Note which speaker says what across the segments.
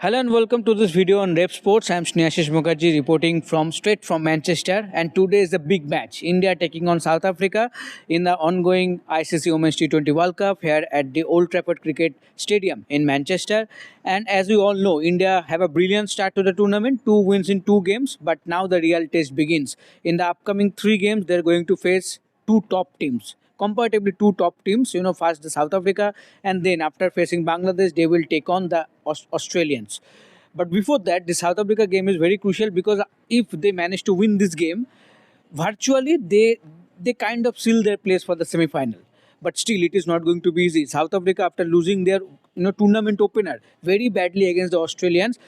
Speaker 1: Hello and welcome to this video on Rep Sports. I'm Snehashish Mukherjee reporting from straight from Manchester, and today is a big match. India taking on South Africa in the ongoing ICC Women's T20 World Cup here at the Old Trafford Cricket Stadium in Manchester. And as we all know, India have a brilliant start to the tournament, 2 wins in 2 games, but now the real test begins. In the upcoming 3 games, they're going to face two top teams, comparatively two top teams. First the South Africa, and then after facing Bangladesh, they will take on the Australians. But before that, the South Africa game is very crucial because if they manage to win this game, virtually they kind of seal their place for the semi-final. But still, it is not going to be easy. South Africa, after losing their tournament opener very badly against the Australians,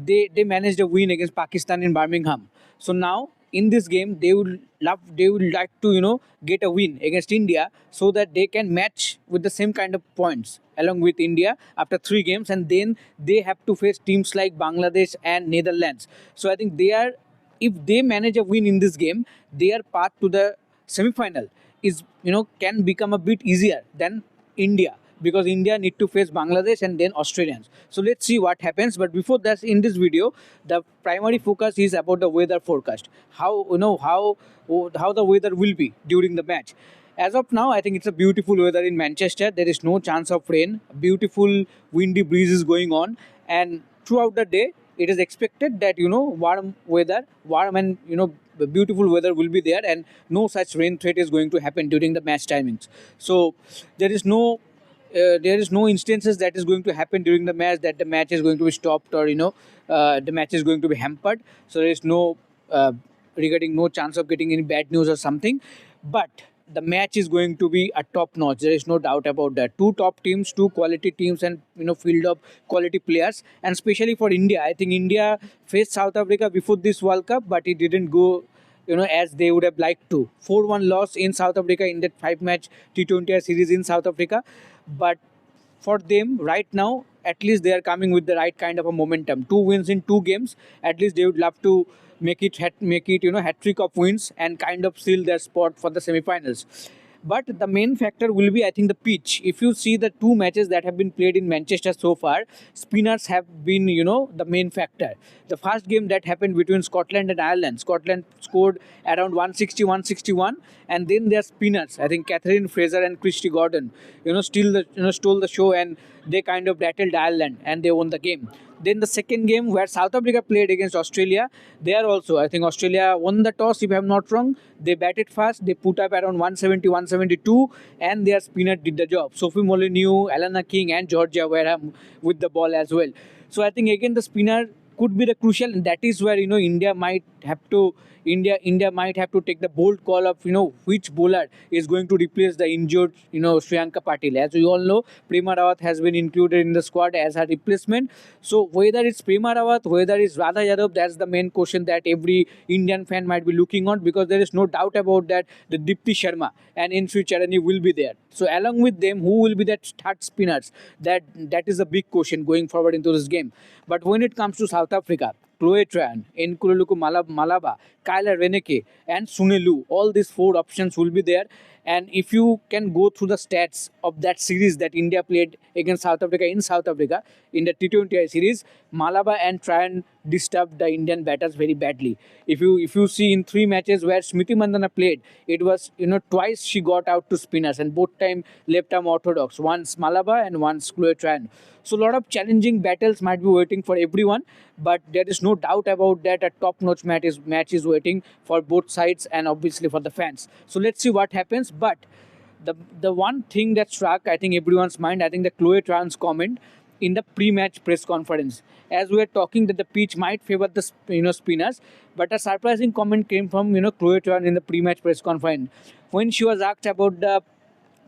Speaker 1: they managed a win against Pakistan in Birmingham. So now in this game, they would like to get a win against India so that they can match with the same kind of points along with India after 3 games, and then they have to face teams like Bangladesh and Netherlands. So I think they are, if they manage a win in this game, their path to the semi-final is can become a bit easier than India, because India need to face Bangladesh and then Australians. So let's see what happens. But before that, in this video, the primary focus is about the weather forecast. How the weather will be during the match. As of now, I think it's a beautiful weather in Manchester. There is no chance of rain. Beautiful windy breeze is going on, and throughout the day, it is expected that warm and beautiful weather will be there, and no such rain threat is going to happen during the match timings. So there is no instances that is going to happen during the match, that the match is going to be stopped, or the match is going to be hampered. So there is no regarding no chance of getting any bad news or something. But the match is going to be a top notch. There is no doubt about that. Two top teams, two quality teams, and field of quality players. And especially for India, I think India faced South Africa before this World Cup, but it didn't go as they would have liked to. 4-1 loss in South Africa in that 5-match T20 series in South Africa. But for them right now, at least they are coming with the right kind of a momentum. 2 wins in 2 games. At least they would love to make it hat trick of wins and kind of seal their spot for the semi-finals. But the main factor will be, I think, the pitch. If you see the 2 matches that have been played in Manchester so far, spinners have been, the main factor. The first game that happened between Scotland and Ireland, Scotland scored around 160, 161, and then their spinners, I think Catherine Fraser and Christy Gordon, stole the show, and they kind of rattled Ireland and they won the game. Then the second game where South Africa played against Australia, there also, I think Australia won the toss, if I'm not wrong. They batted fast, they put up around 170, 172, and their spinner did the job. Sophie Molyneux, Alana King, and Georgia Wareham with the ball as well. So I think again the spinner could be the crucial, and that is where India might have to take the bold call of which bowler is going to replace the injured Sriyanka Patil. As we all know, Prema Rawat has been included in the squad as her replacement. So whether it's Prema Rawat, whether it's Radha Yadav, that's the main question that every Indian fan might be looking on, because there is no doubt about that the Dipti Sharma and Ensri Charani will be there. So along with them, who will be that third spinners? That is a big question going forward into this game. But when it comes to South Africa, Chloe Tran, Nkululuku Malaba, Kyler Reneke, and Sunelu, all these 4 options will be there. And if you can go through the stats of that series that India played against South Africa in the T20I series, Malaba and Tran disturbed the Indian batters very badly. If you see in 3 matches where Smriti Mandana played, it was twice she got out to spinners, and both time left arm orthodox. Once Malaba and once Chloe Tran. So a lot of challenging battles might be waiting for everyone, but there is no doubt about that. A top-notch match is waiting for both sides and obviously for the fans. So let's see what happens. But the one thing that struck, I think, everyone's mind, I think the Chloe Tran's comment in the pre-match press conference, as we were talking that the pitch might favor the spinners, but a surprising comment came from Chloe Tran in the pre-match press conference when she was asked about the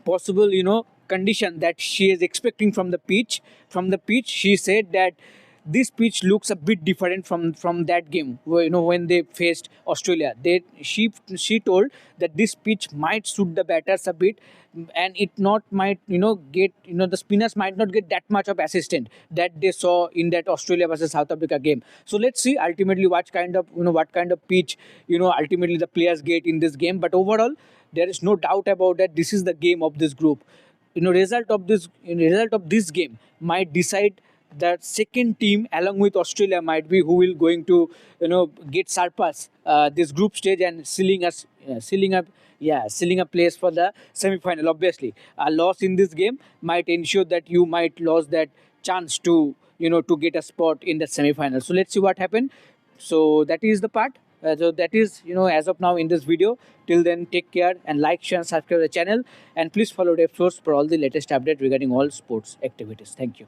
Speaker 1: possible condition that she is expecting from the pitch. She said that this pitch looks a bit different from that game where, when they faced Australia. She told that this pitch might suit the batters a bit, and it not might get the spinners might not get that much of assistance that they saw in that Australia versus South Africa game. So let's see ultimately what kind of pitch ultimately the players get in this game. But overall, there is no doubt about that. This is the game of this group. Result of this game might decide the second team along with Australia might be who will going to get surpass this group stage and sealing a place for the semi-final. Obviously, a loss in this game might ensure that you might lose that chance to to get a spot in the semi-final. So let's see what happened. So that is the part. So that is as of now in this video. Till then, take care and like, share, and subscribe the channel, and please follow Depth Source for all the latest update regarding all sports activities. Thank you.